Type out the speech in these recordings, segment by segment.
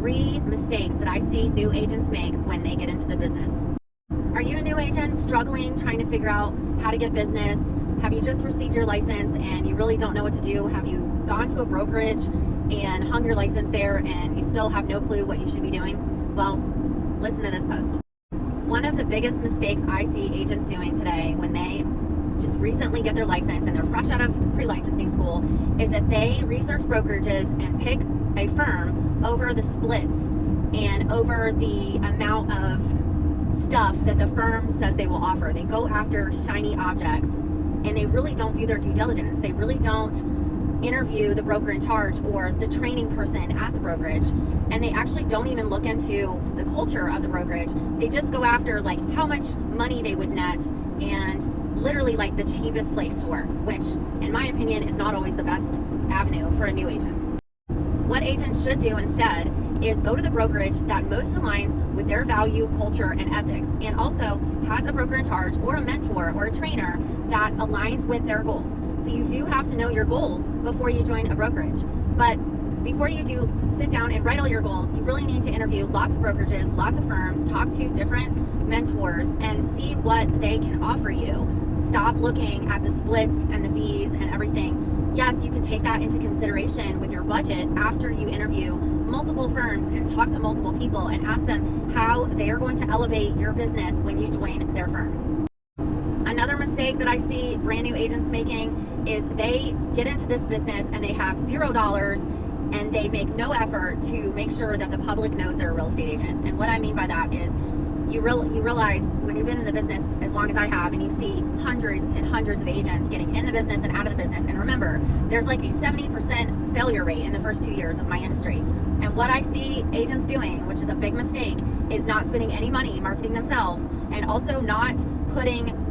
3 mistakes that I see new agents make when they get into the business. Are you a new agent struggling, trying to figure out how to get business? Have you just received your license and you really don't know what to do? Have you gone to a brokerage and hung your license there and you still have no clue what you should be doing? Well, listen to this post. One of the biggest mistakes I see agents doing today when they just recently get their license and they're fresh out of pre-licensing school is that they research brokerages and pick a firm over the splits and over the amount of stuff that the firm says they will offer. They go after shiny objects and they really don't do their due diligence. They really don't interview the broker in charge or the training person at the brokerage, and they actually don't even look into the culture of the brokerage. They just go after like how much money they would net and literally like the cheapest place to work, which in my opinion is not always the best avenue for a new agent. What agents should do instead is go to the brokerage that most aligns with their value, culture, and ethics, and also has a broker in charge or a mentor or a trainer that aligns with their goals. So you do have to know your goals before you join a brokerage. But before you do sit down and write all your goals, you really need to interview lots of brokerages, lots of firms, talk to different mentors, and see what they can offer you. Stop looking at the splits and the fees and everything. Yes, you can take that into consideration with your budget after you interview multiple firms and talk to multiple people and ask them how they are going to elevate your business when you join their firm. Another mistake that I see brand new agents making is they get into this business and they have $0 and they make no effort to make sure that the public knows they're a real estate agent. And what I mean by that is you realize when you've been in the business as long as I have and you see hundreds and hundreds of agents getting in the business and out of the business, and remember, there's like a 70% failure rate in the first 2 years of my industry. And what I see agents doing, which is a big mistake, is not spending any money marketing themselves and also not putting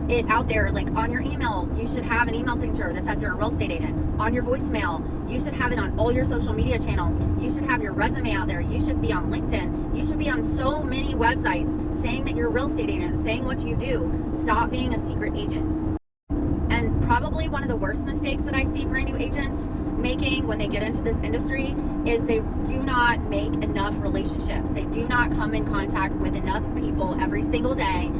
it out there. Like on your email, you should have an email signature that says you're a real estate agent. On your voicemail, you should have it on all your social media channels. You should have your resume out there. You should be on LinkedIn. You should be on so many websites saying that you're a real estate agent, saying what you do. Stop being a secret agent. And probably one of the worst mistakes that I see brand new agents making when they get into this industry is they do not make enough relationships. They do not come in contact with enough people every single day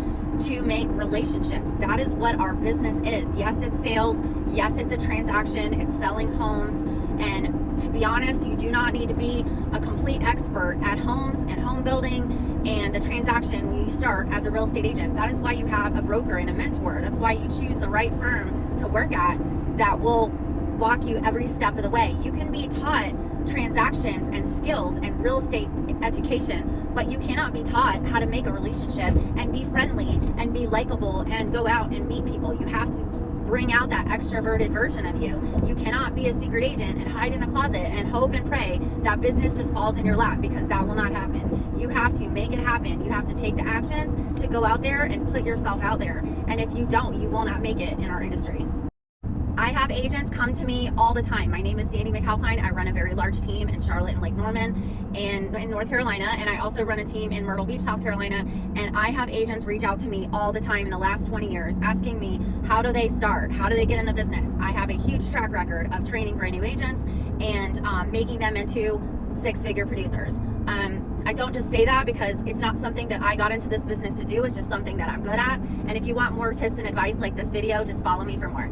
to make relationships. That is what our business is. Yes, it's sales. Yes, it's a transaction. It's selling homes. And to be honest, you do not need to be a complete expert at homes and home building and the transaction when you start as a real estate agent. That is why you have a broker and a mentor. That's why you choose the right firm to work at that will walk you every step of the way. You can be taught transactions and skills and real estate education, but you cannot be taught how to make a relationship and be friendly and be likable and go out and meet people. You have to bring out that extroverted version of you. You cannot be a secret agent and hide in the closet and hope and pray that business just falls in your lap, because that will not happen. You have to make it happen. You have to take the actions to go out there and put yourself out there. And if you don't, you will not make it in our industry. I have agents come to me all the time. My name is Sandy McAlpine. I run a very large team in Charlotte and Lake Norman and in North Carolina, and I also run a team in Myrtle Beach, South Carolina. And I have agents reach out to me all the time in the last 20 years asking me, how do they start? How do they get in the business? I have a huge track record of training brand new agents and making them into six-figure producers. I don't just say that because it's not something that I got into this business to do. It's just something that I'm good at. And if you want more tips and advice like this video, just follow me for more.